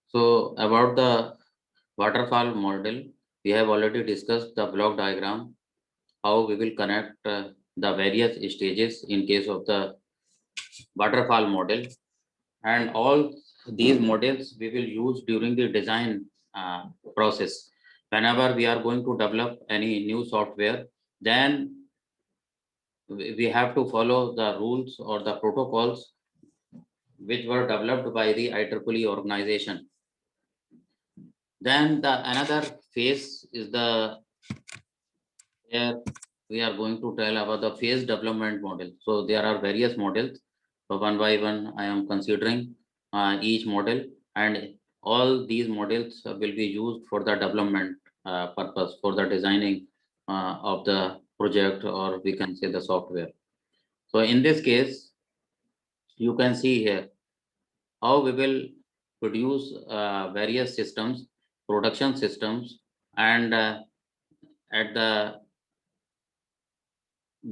So about the waterfall model, we have already discussed the block diagram, how we will connect the various stages in case of the waterfall model, and all these models we will use during the design uh, process. Whenever we are going to develop any new software, then we have to follow the rules or the protocols which were developed by the IEEE organization. Then the another phase is the here we are going to tell about the phase development model. So there are various models. So one by one, I am considering each model, and all these models will be used for the development purpose, for the designing of the project, or we can say the software. So in this case, you can see here how we will produce various systems, production systems, and at the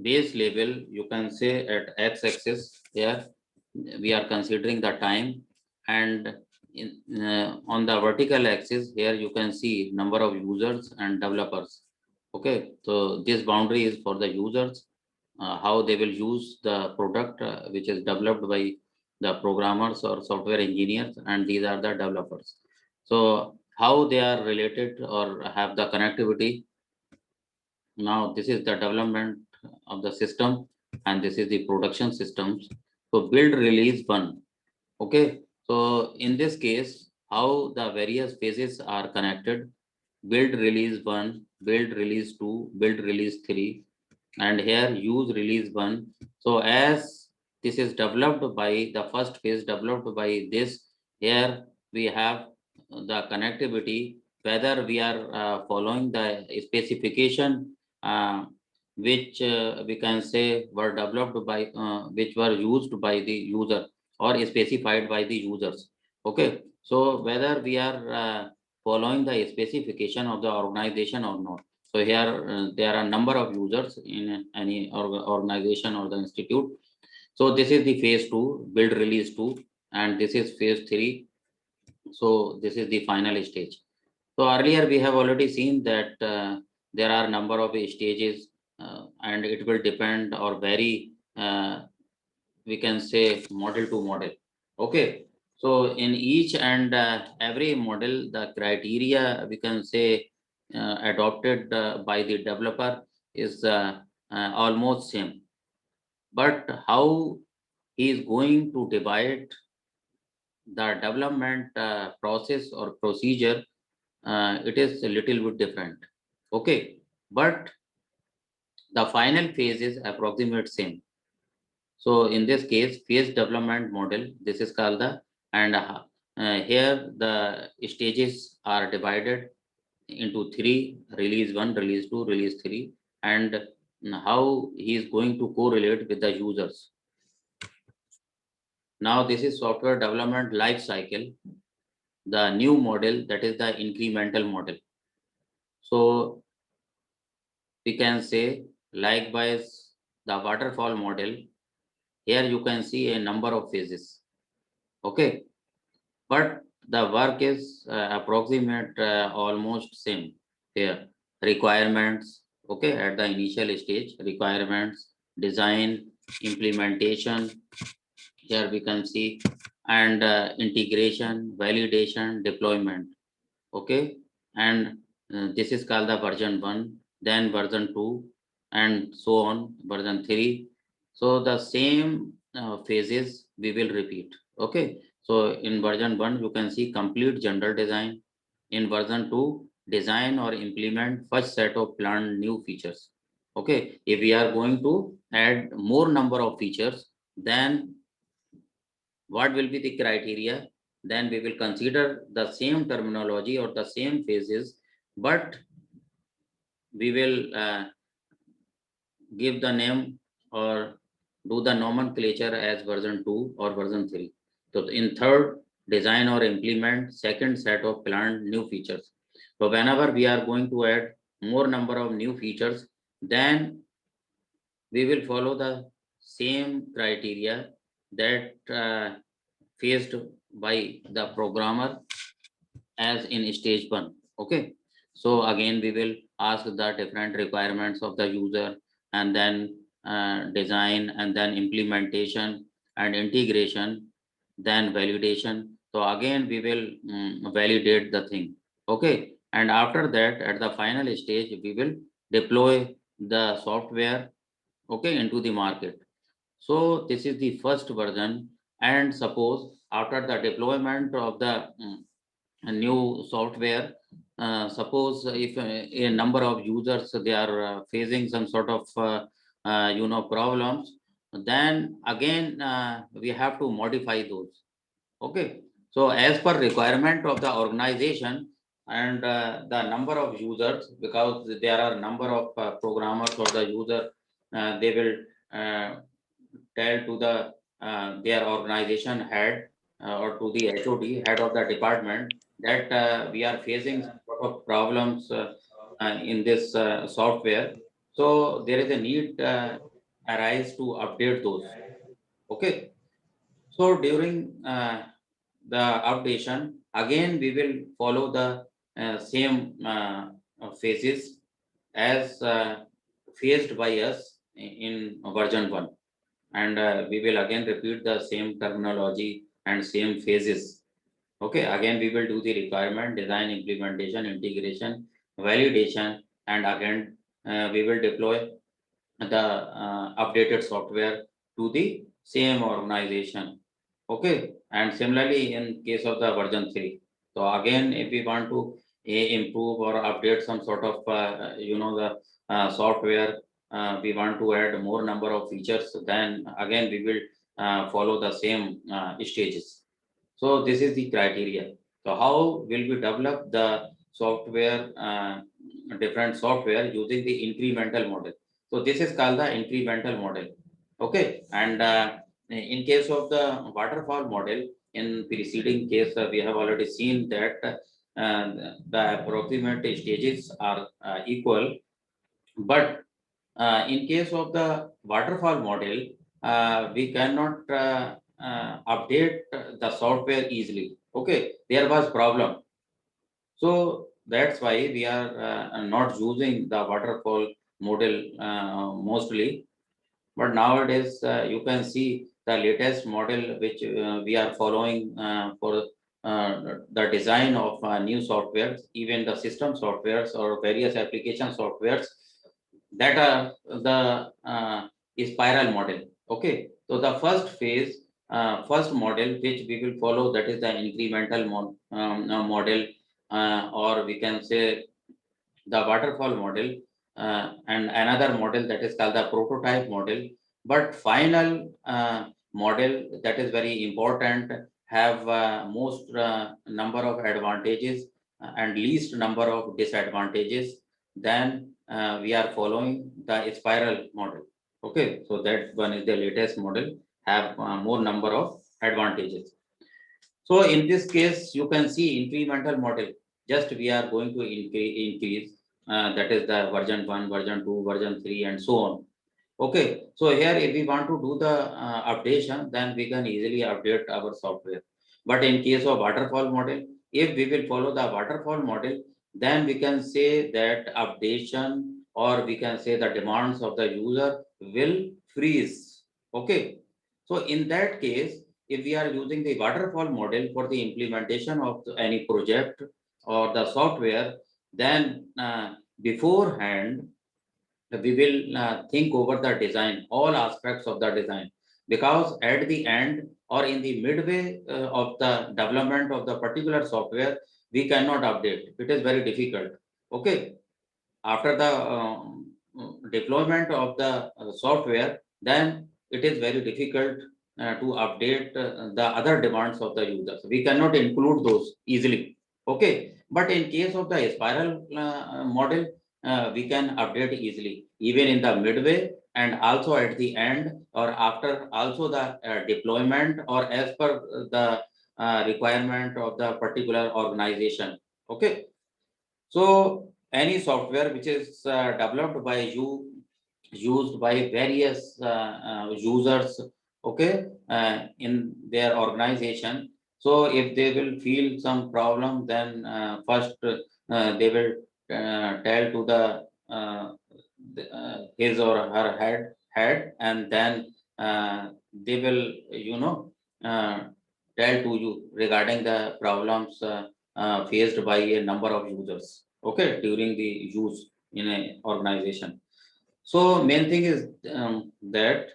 base level, you can say at x-axis here we are considering the time, and on the vertical axis here you can see number of users and developers. Okay, so this boundary is for the users, how they will use the product which is developed by the programmers or software engineers, and these are the developers. So how they are related or have the connectivity. Now this is the development of the system, and this is the production systems. So build release one. Okay. So in this case, how the various phases are connected: build release one, build release two, build release three, and here use release one. So as this is developed by the first phase developed by this, here we have the connectivity, whether we are following the specification uh, which we can say were developed by which were used by the user or specified by the users. Okay, so whether we are following the specification of the organization or not. So here there are number of users in any organization or the institute. So this is the phase two, build release two, and this is phase three. So this is the final stage. So earlier we have already seen that there are number of stages, and it will depend or vary. We can say model to model. Okay. So in each and every model, the criteria we can say adopted by the developer is almost same. But how he is going to divide the development process or procedure, it is a little bit different. Okay, but the final phase is approximate same. So in this case, phase development model, this is called the, and here the stages are divided into three: release one, release two, release three, and how he is going to correlate with the users. Now this is software development life cycle, the new model, that is the incremental model. So we can say likewise the waterfall model. Here you can see a number of phases. Okay, but the work is approximate almost same here. Requirements, okay, at the initial stage, requirements, design, implementation, here we can see, and integration, validation, deployment. Okay, and this is called the version 1, then version 2, and so on, version 3. So the same phases we will repeat. Okay, so in version 1 you can see complete general design. In version 2, design or implement first set of planned new features. Okay, if we are going to add more number of features, then what will be the criteria? Then we will consider the same terminology or the same phases, but we will give the name or do the nomenclature as version 2 or version 3. So in third, design or implement second set of planned new features. So whenever we are going to add more number of new features, then we will follow the same criteria that faced by the programmer as in stage 1. Okay, so again we will ask the different requirements of the user, and then design, and then implementation and integration, then validation. So again we will validate the thing. Okay, and after that, at the final stage, we will deploy the software, okay, into the market. So this is the first version. And suppose after the deployment of the a new software, suppose if a number of users, they are facing some sort of problems, then again we have to modify those. Okay, so as per requirement of the organization and the number of users, because there are number of programmers or the user, they will tell to the their organization head, or to the HOD, head of the department, that we are facing some sort of problems in this software. So there is a need arise to update those. Okay, so during the updation, again we will follow the same phases as faced by us in version 1, and we will again repeat the same terminology and same phases. Okay, again we will do the requirement, design, implementation, integration, validation, and again we will deploy the updated software to the same organization. Okay, and similarly in case of the version 3. So again, if we want to improve or update some sort of the software, we want to add more number of features, then again we will follow the same stages. So this is the criteria. So how will we develop the software, different software using the incremental model? So this is called the incremental model. Okay, and in case of the waterfall model, in preceding case, we have already seen that the approximate stages are equal, but in case of the waterfall model, we cannot update the software easily. Okay, there was problem. So that's why we are not using the waterfall model mostly. But nowadays, you can see the latest model which we are following for the design of new softwares, even the system softwares or various application softwares, that are the spiral model. Okay, so the first phase, first model which we will follow, that is the incremental model, or we can say the waterfall model, and another model that is called the prototype model. But final model, that is very important, have most number of advantages and least number of disadvantages. Then we are following the spiral model. Okay, so that one is the latest model, have more number of advantages. So in this case, you can see incremental model. Just we are going to increase. That is the version 1, version 2, version 3, and so on. Okay. So here, if we want to do the updation, then we can easily update our software. But in case of waterfall model, if we will follow the waterfall model, then we can say that updation, or we can say the demands of the user will freeze. Okay. So in that case, if we are using the waterfall model for the implementation of any project or the software, then beforehand we will think over the design, all aspects of the design, because at the end or in the midway of the development of the particular software, we cannot update. It is very difficult. Okay, after the deployment of the software, then it is very difficult to update the other demands of the users. We cannot include those easily. Okay, but in case of the spiral model, we can update easily, even in the midway and also at the end, or after also the deployment, or as per the requirement of the particular organization. Okay, so any software which is developed by you, used by various users, okay, in their organization. So if they will feel some problem, then first they will tell to his or her head, and then they will, uh, tell to you regarding the problems faced by a number of users, okay, during the use in a organization. So main thing is that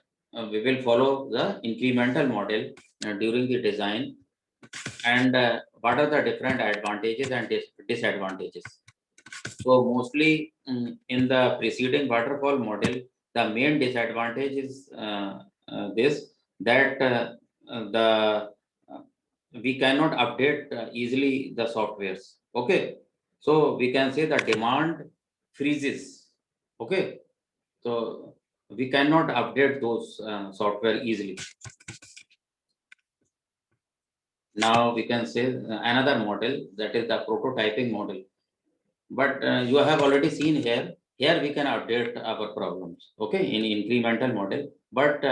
we will follow the incremental model during the design, and what are the different advantages and disadvantages. So mostly in the preceding waterfall model, the main disadvantage is this, that the uh, we cannot update easily the softwares. Okay, so we can say the demand freezes. Okay, so we cannot update those software easily. Now we can say another model, that is the prototyping model. But you have already seen here. Here we can update our problems, okay, in incremental model. But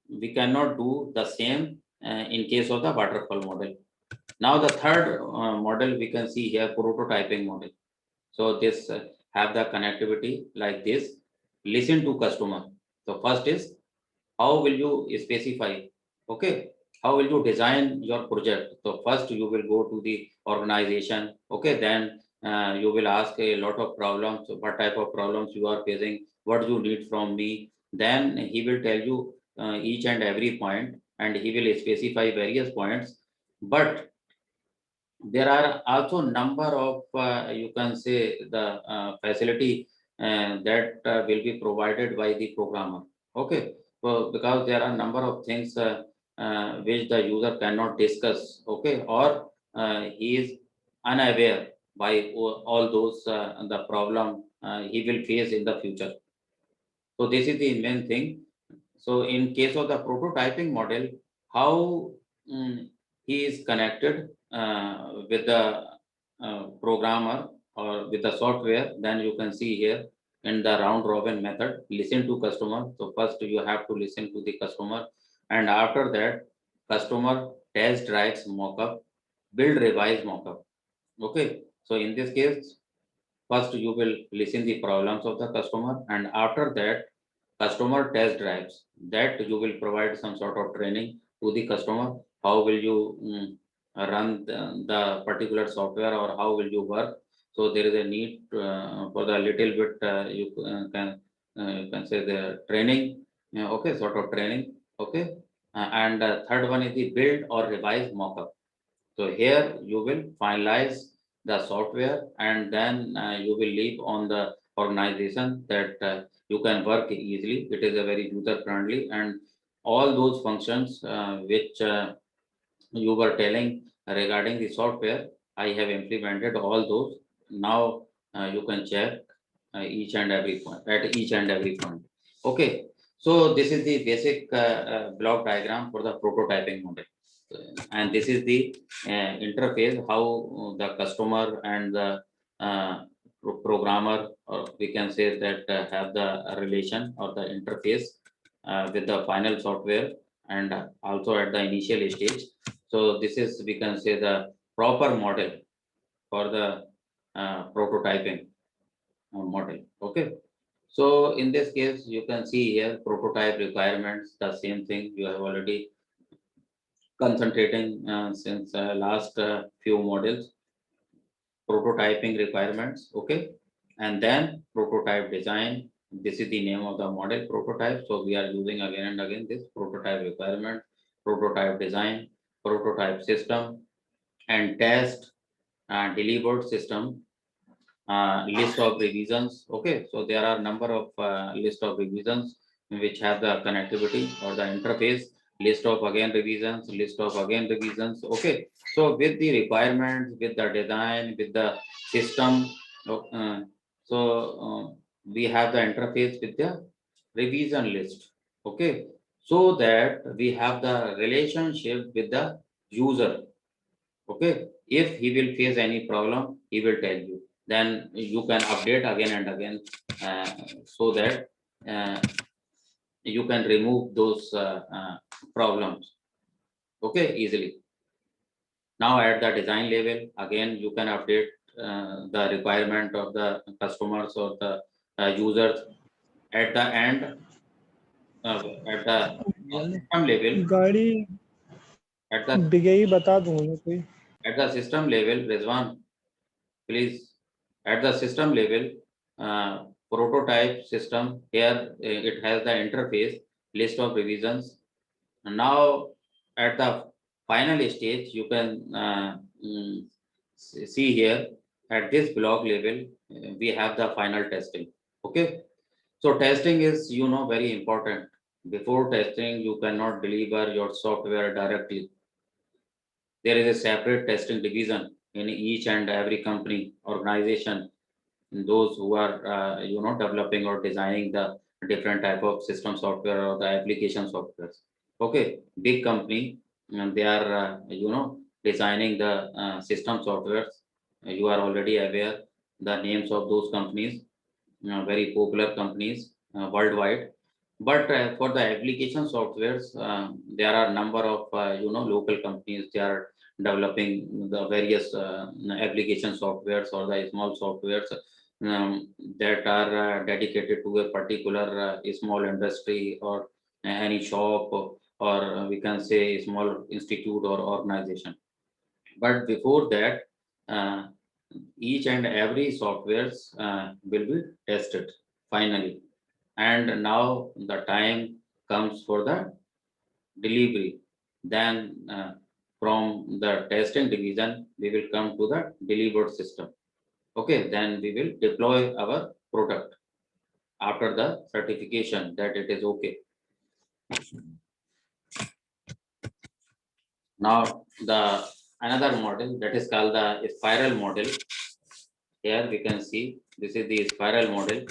we cannot do the same in case of the waterfall model. Now the third model we can see here, prototyping model. So this have the connectivity like this. Listen to customer. So first is, how will you specify, okay, how will you design your project. So first you will go to the organization, okay, then you will ask a lot of problems, what type of problems you are facing, what you need from me. Then he will tell you each and every point, and he will specify various points. But there are also number of you can say the facility that will be provided by the programmer, okay. So because there are number of things which the user cannot discuss, okay, or he is unaware by all those the problem he will face in the future. So this is the main thing. So in case of the prototyping model, how he is connected with the programmer or with the software, then you can see here in the round robin method, listen to customer. So first you have to listen to the customer, and after that customer test drives mockup, build revise mockup, okay. So in this case, first you will listen the problems of the customer, and after that customer test drives, that you will provide some sort of training to the customer. How will you run the particular software, or how will you work. So there is a need for the little bit you can say the training, okay, sort of training, okay. And third one is the build or revise mockup. So here you will finalize the software, and then you will leave on the organization that you can work easily. It is a very user friendly, and all those functions which you were telling regarding the software, I have implemented all those. Now you can check each and every point at each and every point. Okay, so this is the basic block diagram for the prototyping model, and this is the interface, how the customer and the programmer, or we can say that have the relation or the interface with the final software, and also at the initial stage. So this is, we can say, the proper model for the prototyping model, okay. So in this case, you can see here prototype requirements, the same thing you have already concentrating since last few models. Prototyping requirements, okay, and then prototype design. This is the name of the model, prototype. So we are using again and again this prototype requirement, prototype design, prototype system, and test delivered system, list of revisions, okay. So there are number of list of revisions which have the connectivity or the interface, list of again revisions, list of again revisions, okay. So with the requirements, with the design, with the system, uh, so we have the interface with the revision list, okay. So that we have the relationship with the user, okay. If he will face any problem, he will tell you, then you can update again and again, uh, so that uh, you can remove those problems, okay, easily. Now at the design level, again, you can update the requirement of the customers or the users. At the end, at the system level, गाड़ी at the बिके ही बता दूंगा कोई system level, Rizwan, please, at the system level, prototype system here, it has the interface, list of revisions. And now at the final stage, you can see here at this block level, we have the final testing. Okay. So testing is, very important. Before testing, you cannot deliver your software directly. There is a separate testing division in each and every company, organization, those who are, developing or designing the different type of system software or the application softwares. Okay, big company, they are, designing the system softwares. You are already aware the names of those companies, very popular companies worldwide. But for the application softwares, there are number of local companies. They are developing the various application softwares or the small softwares that are dedicated to a particular small industry or any shop, or we can say small institute or organization. But before that, uh, each and every softwares will be tested finally. And now the time comes for the delivery. Then from the testing division, we will come to the delivered system. Okay, then we will deploy our product after the certification that it is okay. Now the another model that is called the spiral model. Here we can see this is the spiral model.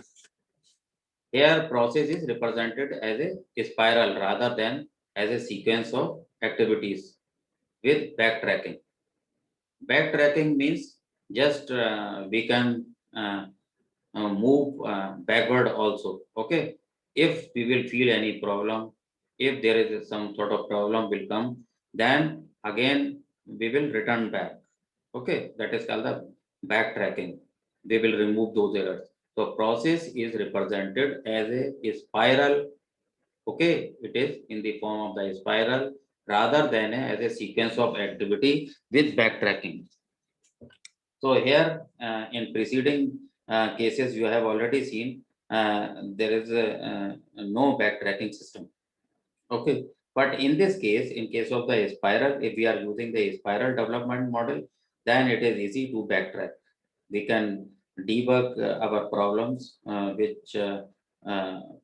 Here process is represented as a spiral rather than as a sequence of activities with backtracking. Backtracking means just we can move backward also. Okay, if we will feel any problem, if there is some sort of problem will come, then again we will return back. Okay, that is called the backtracking. We will remove those errors. So process is represented as a spiral. Okay, it is in the form of the spiral rather than as a sequence of activity with backtracking. So here in preceding cases you have already seen there is no backtracking system. Okay, but in this case, in case of the spiral, if we are using the spiral development model, then it is easy to backtrack. We can debug our problems which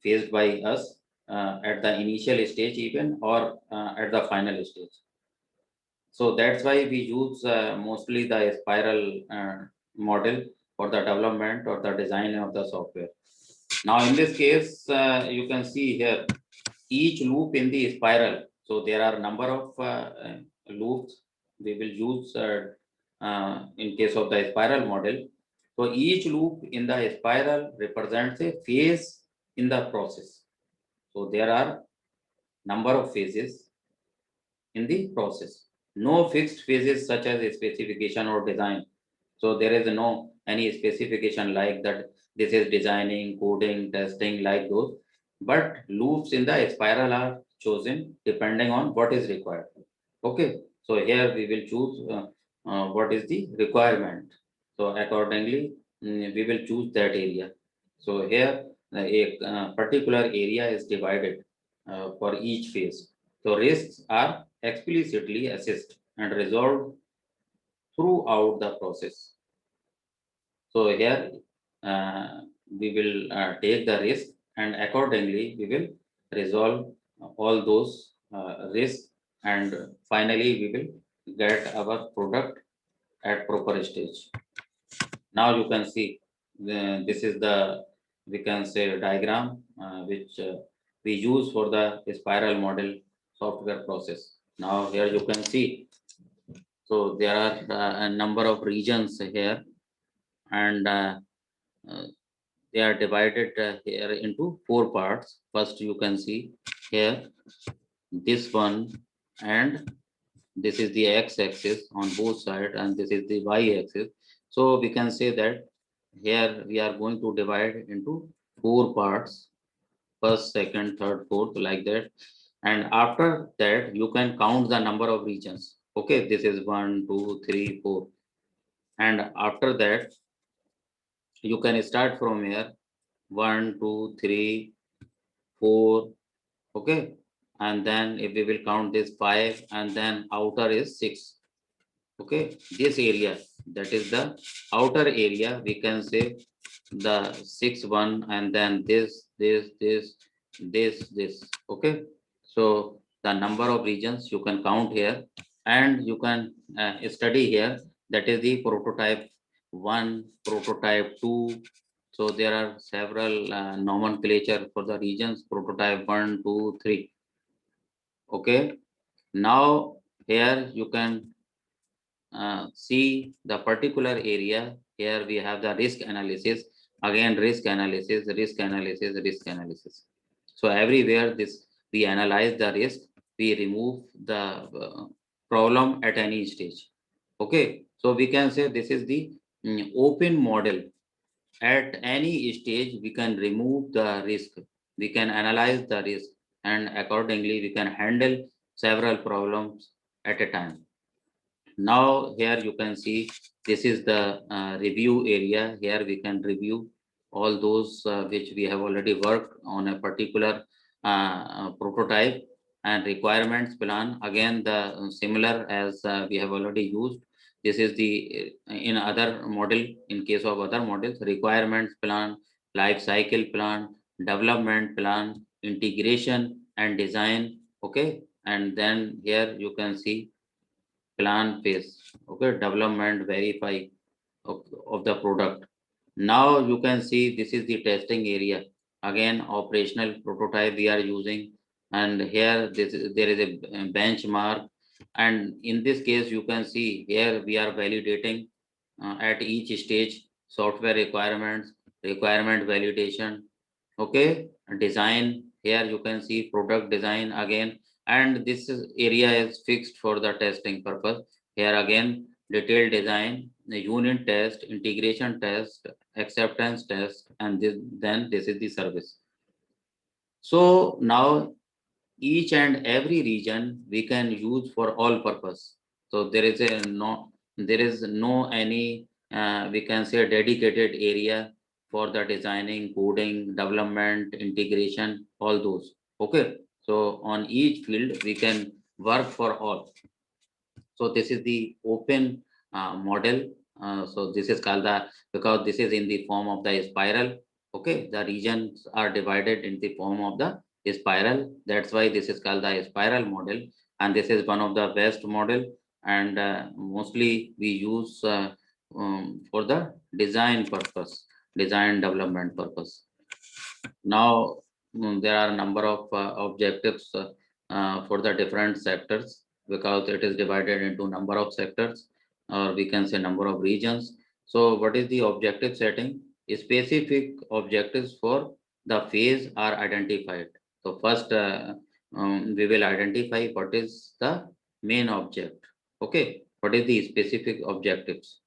faced by us at the initial stage even or at the final stage. So that's why we use mostly the spiral model for the development or the design of the software. Now in this case, you can see here each loop in the spiral. So there are number of loops we will use in case of the spiral model. So each loop in the spiral represents a phase in the process. So there are number of phases in the process. No fixed phases such as a specification or design. So there is no any specification like that. This is designing, coding, testing like those. But loops in the spiral are chosen depending on what is required. Okay. So here we will choose what is the requirement. So accordingly, we will choose that area. So here a particular area is divided for each phase. So risks are explicitly assessed and resolved throughout the process. So here we will take the risk and accordingly we will resolve all those risks and finally we will get our product at proper stage. Now you can see this is the we can say diagram which we use for the spiral model software process. Now here you can see, so there are a number of regions here and uh, they are divided here into four parts. First you can see here this one and this is the x-axis on both sides, and this is the y-axis. So we can say that here we are going to divide into 4 parts: first, second, third, fourth, like that. And after that, you can count the number of regions. Okay, this is 1, 2, 3, 4. And after that, you can start from here: 1, 2, 3, 4. Okay, and then if we will count this 5, and then outer is 6. Okay, this area, that is the outer area, we can say the 6 1, and then this. Okay, so the number of regions you can count here, and you can study here, that is the prototype 1, prototype 2. So there are several nomenclature for the regions: prototype 1, 2, 3. Okay, now here you can see the particular area. Here we have the risk analysis, again risk analysis, risk analysis, risk analysis. So everywhere this, we analyze the risk, we remove the problem at any stage. Okay, so we can say this is the open model. At any stage we can remove the risk, we can analyze the risk, and accordingly we can handle several problems at a time. Now here you can see, this is the review area. Here we can review all those which we have already worked on a particular prototype. And requirements plan, again the similar as we have already used. This is the in other model, in case of other models: requirements plan, life cycle plan, development plan, integration and design. Okay, and then here you can see plan phase. Okay, development, verify of the product. Now you can see this is the testing area. Again, operational prototype we are using, and here there is a benchmark. And in this case you can see here we are validating at each stage: software requirements, requirement validation. Okay, design, here you can see product design again. And area is fixed for the testing purpose. Here again, detailed design, the unit test, integration test, acceptance test, and then this is the service. So now each and every region we can use for all purpose. So there is no any we can say dedicated area for the designing, coding, development, integration, all those. Okay, so on each field we can work for all. So this is the open model. So this is called the, because this is in the form of the spiral. Okay, the regions are divided in the form of the spiral. That's why this is called the spiral model. And this is one of the best model. And mostly we use for the design purpose, design development purpose. Now there are a number of objectives for the different sectors, because it is divided into number of sectors, or we can say number of regions. So what is the objective setting? Specific objectives for the phase are identified. So first we will identify what is the main object. Okay, what is the specific objectives?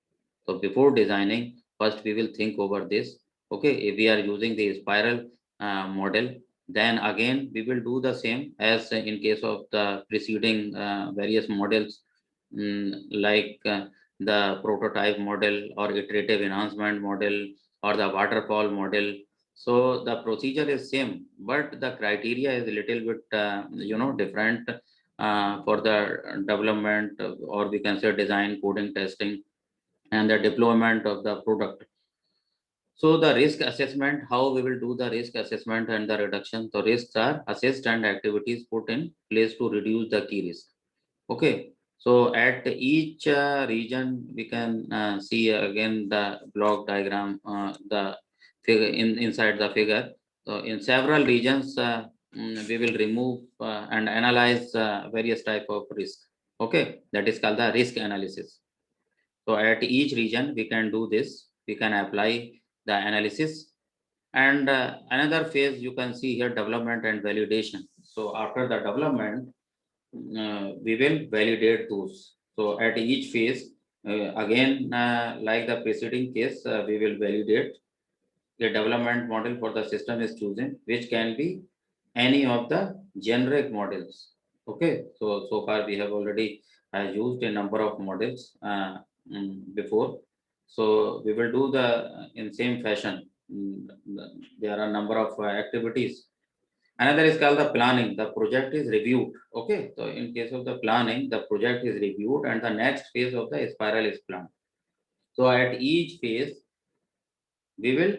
So before designing, first we will think over this. Okay, if we are using the spiral model, then again we will do the same as in case of the preceding various models, like the prototype model or iterative enhancement model or the waterfall model. So the procedure is same, but the criteria is a little bit different for the development, or we can say design, coding, testing, and the deployment of the product. So the risk assessment, how we will do the risk assessment and the reduction. So risks are assessed and activities put in place to reduce the key risk. Okay. So at each region, we can see again the block diagram, the figure inside the figure. So in several regions, we will remove and analyze various type of risk. Okay, that is called the risk analysis. So at each region, we can do this. We can apply the analysis. And another phase you can see here: development and validation. So after the development, we will validate those. So at each phase, again, like the preceding case, we will validate the development model for the system is chosen, which can be any of the generic models. Okay, so far we have already used a number of models before. So we will do the in same fashion. There are a number of activities. Another is called the planning. The project is reviewed. Okay, so in case of the planning, the project is reviewed and the next phase of the spiral is planned. So at each phase, we will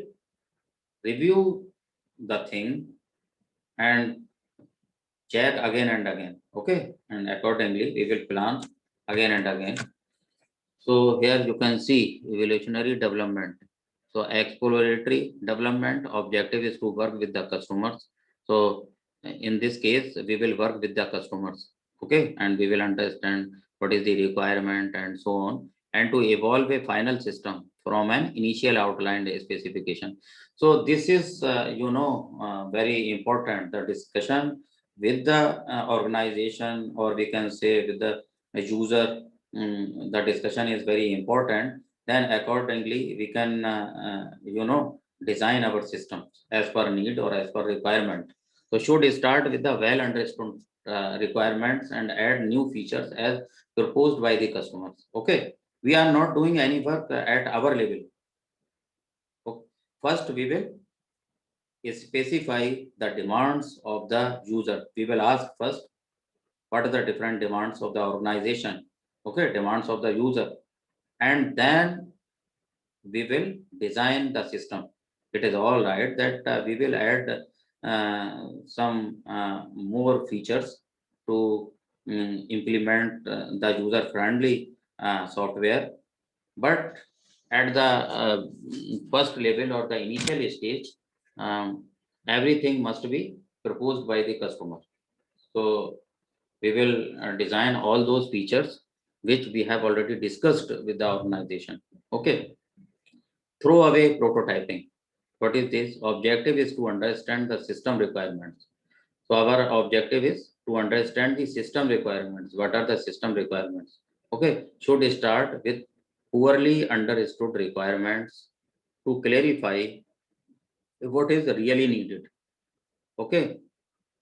review the thing and check again and again. Okay, and accordingly, we will plan again and again. So here you can see evolutionary development. So exploratory development objective is to work with the customers. So in this case, we will work with the customers. Okay, and we will understand what is the requirement and so on, and to evolve a final system from an initial outlined specification. So this is, very important. The discussion with the organization, or we can say with the user, the discussion is very important. Then accordingly we can design our systems as per need or as per requirement. So should start with the well understood requirements and add new features as proposed by the customers. Okay, we are not doing any work at our level. Okay. First we will specify the demands of the user. We will ask first what are the different demands of the organization. Okay, demands of the user, and then we will design the system. It is all right that we will add some more features to implement the user friendly software, but at the first level or the initial stage, um, everything must be proposed by the customer. So we will design all those features which we have already discussed with the organization. Okay, throw away prototyping. What is this? Objective is to understand the system requirements. So our objective is to understand the system requirements. What are the system requirements? Okay, should start with poorly understood requirements to clarify what is really needed. Okay,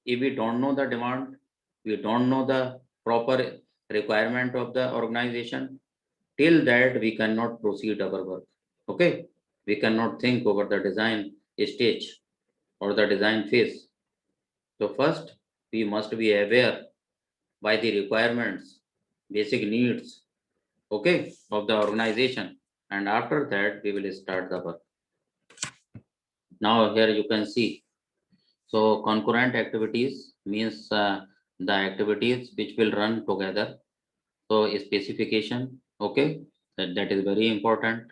if we don't know the demand, we don't know the proper requirement of the organization, till that we cannot proceed our work. Okay, we cannot think over the design stage or the design phase. So first we must be aware by the requirements, basic needs, okay, of the organization, and after that we will start the work. Now here you can see, so concurrent activities means the activities which will run together. So specification, okay, that is very important.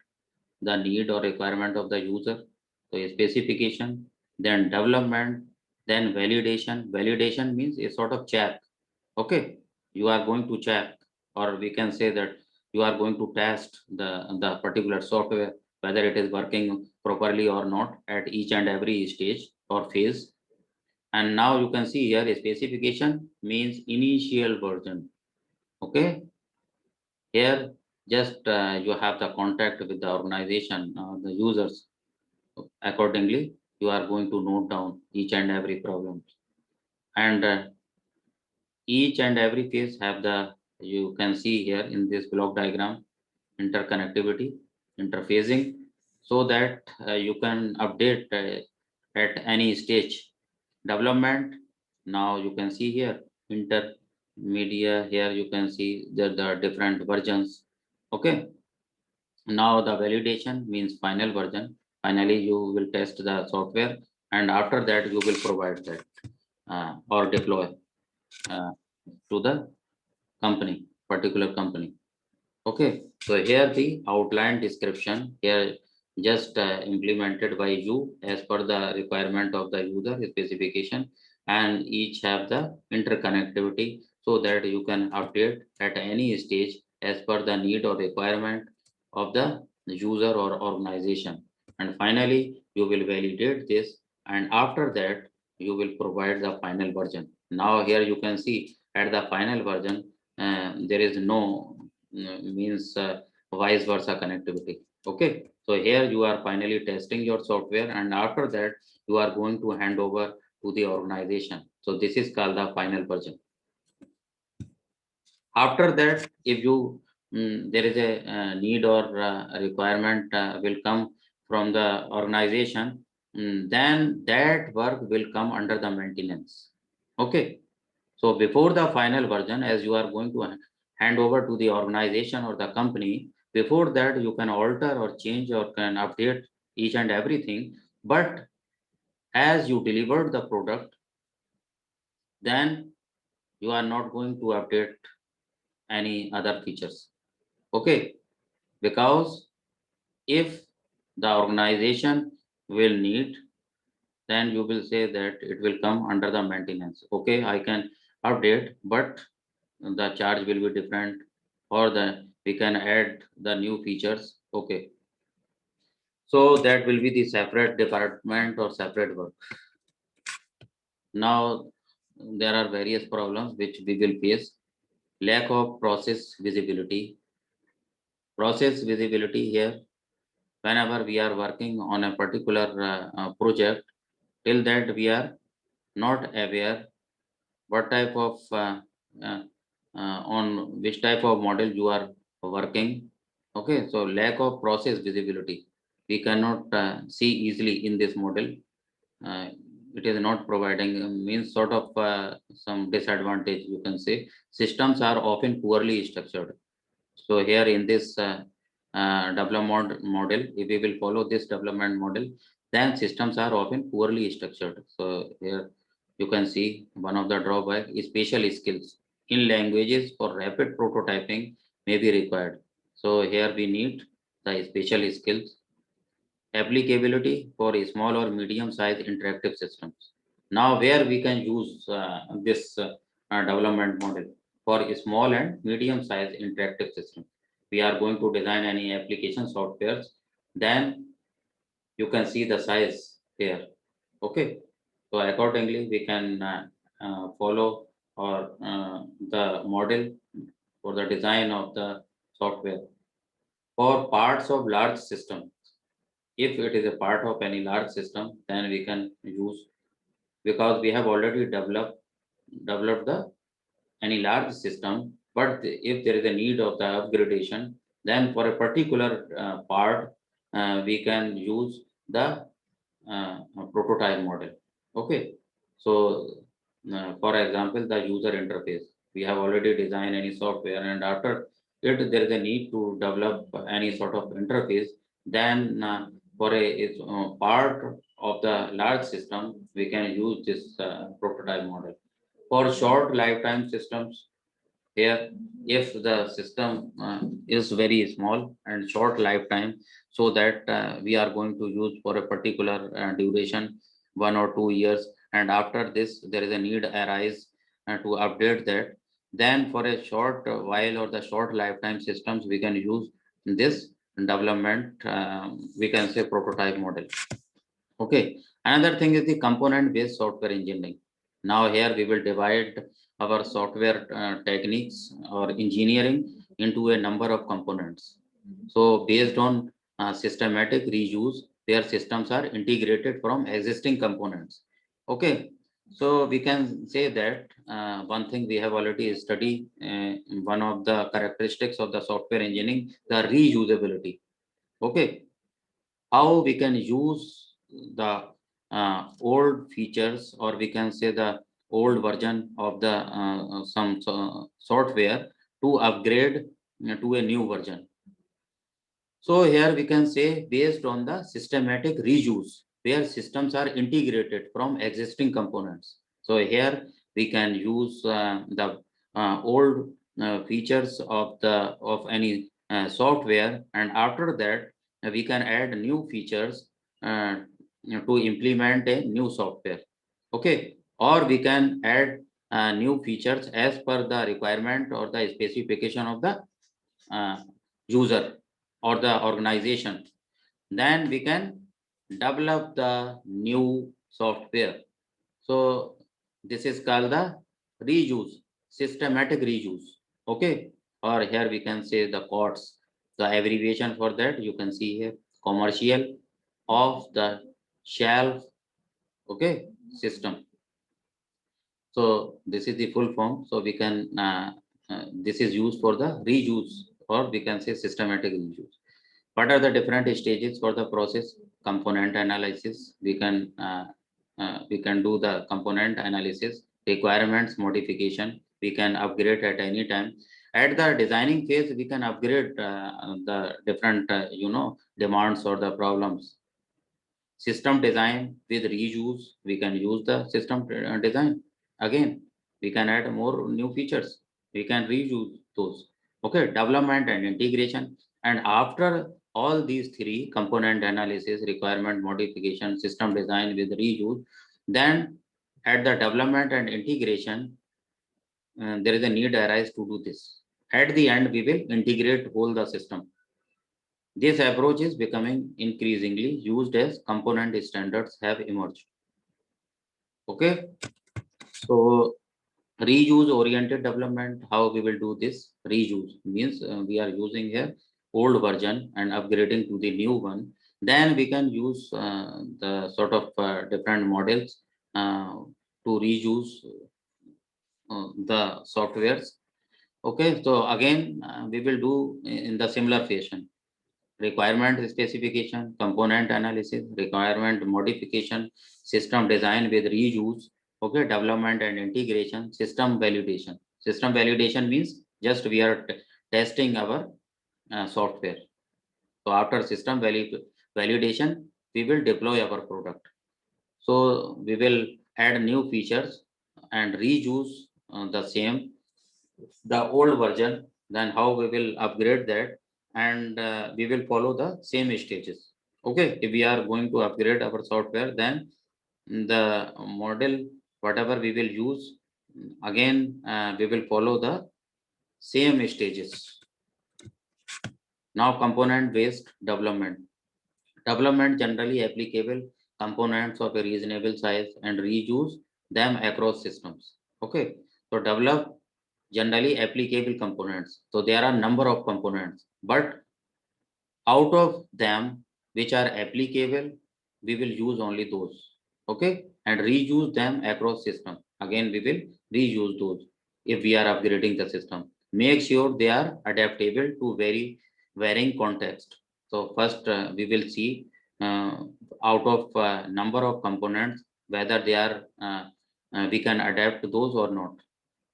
The need or requirement of the user. So specification, then development, then validation. Validation means a sort of check. Okay, you are going to check, or we can say that you are going to test the particular software whether it is working properly or not at each and every stage or phase. And now you can see here a specification means initial version. Okay, here just you have the contact with the organization, the users. Accordingly, you are going to note down each and every problem, and each and every phase have the, you can see here in this block diagram, interconnectivity, interfacing, so that you can update at any stage. Development, now you can see here intermedia, here you can see the different versions. Okay, now the validation means final version. Finally you will test the software, and after that you will provide that or deploy uh, to the company, particular company. Okay, so here the outline description here just implemented by you as per the requirement of the user specification, and each have the interconnectivity so that you can update at any stage as per the need or requirement of the user or organization. And finally, you will validate this, and after that, you will provide the final version. Now here you can see at the final version, there is no means vice versa connectivity. Okay, so here you are finally testing your software, and after that you are going to hand over to the organization. So this is called the final version. After that, if you there is a need or a requirement will come from the organization, then that work will come under the maintenance. Okay, so before the final version, as you are going to hand over to the organization or the company, before that you can alter or change or can update each and everything. But as you delivered the product, then you are not going to update any other features. Okay, because if the organization will need, then you will say that it will come under the maintenance. Okay, I can update, but the charge will be different, or the we can add the new features. Okay, so that will be the separate department or separate work. Now there are various problems which we will face. Lack of process visibility. Process visibility here, whenever we are working on a particular project, till that we are not aware what type of uh, on which type of model you are working. Okay, so lack of process visibility, we cannot see easily in this model. uh, it is not providing means sort of some disadvantage, you can say. Systems are often poorly structured. So here in this development model, if we will follow this development model, then systems are often poorly structured. So here you can see one of the drawback is spatial skills in languages for rapid prototyping may be required. So here we need the spatial skills. Applicability for small or medium sized interactive systems. Now where we can use this development model for small and medium sized interactive systems. We are going to design any application softwares, then you can see the size here. Okay, so accordingly we can follow or the model for the design of the software for parts of large system. If it is a part of any large system, then we can use, because we have already developed the any large system. But if there is a need of the upgradation, then for a particular part we can use the prototype model. Okay, so for example, the user interface, we have already designed any software, and after it there is a need to develop any sort of interface, then for a part of the large system we can use this prototype model. For short lifetime systems, here if the system is very small and short lifetime, so that we are going to use for a particular duration, 1 or 2 years, and after this there is a need arise to update that, then for a short while or the short lifetime systems we can use this development, we can say prototype model. Okay, another thing is the component based software engineering. Now here we will divide our software techniques or engineering into a number of components. So based on systematic reuse, their systems are integrated from existing components. Okay, so we can say that one thing we have already studied, one of the characteristics of the software engineering, the reusability. Okay, how we can use the old features, or we can say the old version of the some software to upgrade to a new version. So here we can say based on the systematic reuse, where systems are integrated from existing components. So here we can use the old features of the of any software, and after that we can add new features to implement a new software. Okay, or we can add new features as per the requirement or the specification of the uh, user or the organization, then we can develop the new software. So this is called the reuse. systematic reuse. Okay, or here we can say the COTS. The abbreviation for that you can see here, commercial off the shelf, okay, system. So this is the full form. So we can this is used for the reuse, or we can say systematic reuse. What are the different stages for the process? Component analysis. We can do the component analysis, requirements modification. We can upgrade at any time. At the designing phase, we can upgrade the different demands or the problems. System design with reuse, we can use the system design. Again, we can add more new features. We can reuse those. Okay, development and integration. And after all these three, component analysis, requirement modification, system design with reuse, then at the development and integration, there is a need arise to do this. At the end, we will integrate whole the system. This approach is becoming increasingly used as component standards have emerged. Okay, so reuse oriented development, how we will do this? Reuse means we are using here old version and upgrading to the new one. Then we can use the sort of different models to reuse the softwares. Okay, so again, we will do in the similar fashion. Requirement specification, component analysis, requirement modification, system design with reuse, okay, development and integration, system validation. System validation means just we are testing our software. So after system validation, we will deploy our product. So we will add new features and reuse the same, the old version, then how we will upgrade that, and we will follow the same stages. Okay, if we are going to upgrade our software, then the model, whatever we will use, again, we will follow the same stages. Now, component based development. Development generally applicable components of a reasonable size and reuse them across systems. Okay, so develop generally applicable components. So there are number of components, but out of them which are applicable, we will use only those. Okay, and reuse them across system. Again, we will reuse those if we are upgrading the system. Make sure they are adaptable to varying context. So first we will see out of number of components whether they are we can adapt those or not.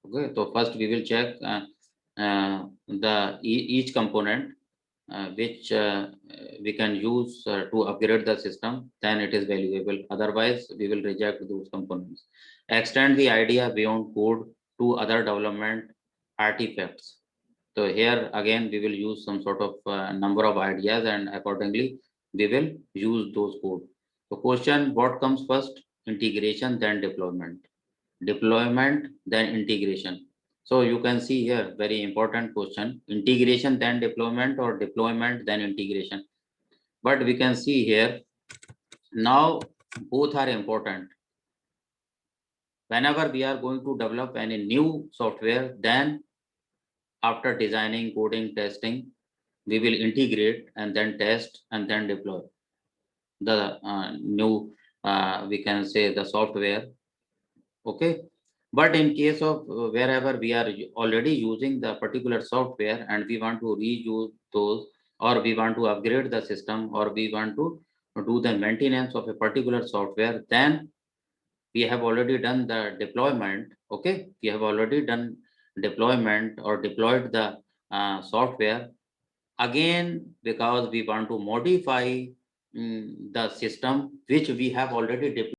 Okay, so first we will check each component which we can use to upgrade the system, then it is valuable. Otherwise, we will reject those components. Extend the idea beyond code to other development artifacts. So here again, we will use some sort of number of ideas, and accordingly, we will use those code. So question, what comes first? Integration, then deployment, then integration. So you can see here, very important question, integration then deployment or deployment then integration. But we can see here, now both are important. Whenever we are going to develop any new software, then after designing, coding, testing, we will integrate and then test and then deploy the new, we can say the software. Okay, but in case of wherever we are already using the particular software and we want to reuse those, or we want to upgrade the system, or we want to do the maintenance of a particular software, then we have already done the deployment. Okay, we have already done deployment or deployed the software. Again, because we want to modify the system which we have already deployed.